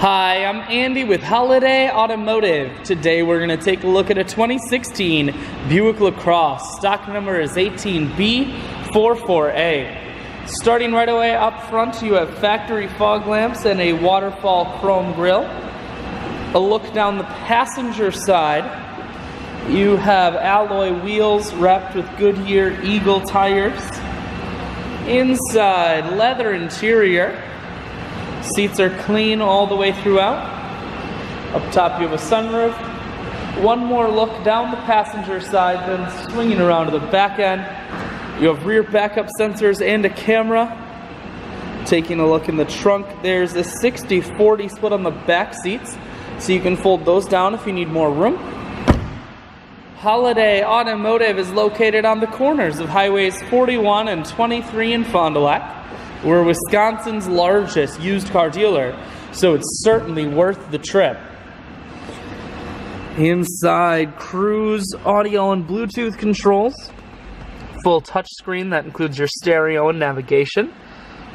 Hi, I'm Andy with Holiday Automotive. Today we're going to take a look at a 2016 Buick LaCrosse. Stock number is 18B44A. Starting right away up front, you have factory fog lamps and a waterfall chrome grille. A look down the passenger side, you have alloy wheels wrapped with Goodyear Eagle tires. Inside, leather interior. Seats are clean all the way throughout. Up top you have a sunroof. One more look down the passenger side, then swinging around to the back end. You have rear backup sensors and a camera. Taking a look in the trunk, there's a 60-40 split on the back seats, so you can fold those down if you need more room. Holiday Automotive is located on the corners of Highways 41 and 23 in Fond du Lac. We're Wisconsin's largest used car dealer, so it's certainly worth the trip. Inside, cruise, audio, and Bluetooth controls. Full touchscreen that includes your stereo and navigation.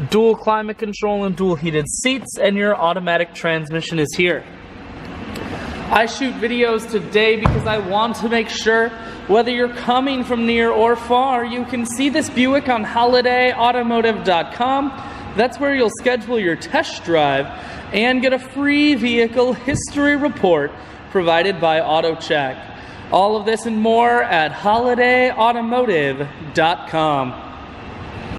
Dual climate control and dual heated seats, and your automatic transmission is here. I shoot videos today because I want to make sure whether you're coming from near or far, you can see this Buick on holidayautomotive.com. That's where you'll schedule your test drive and get a free vehicle history report provided by AutoCheck. All of this and more at holidayautomotive.com.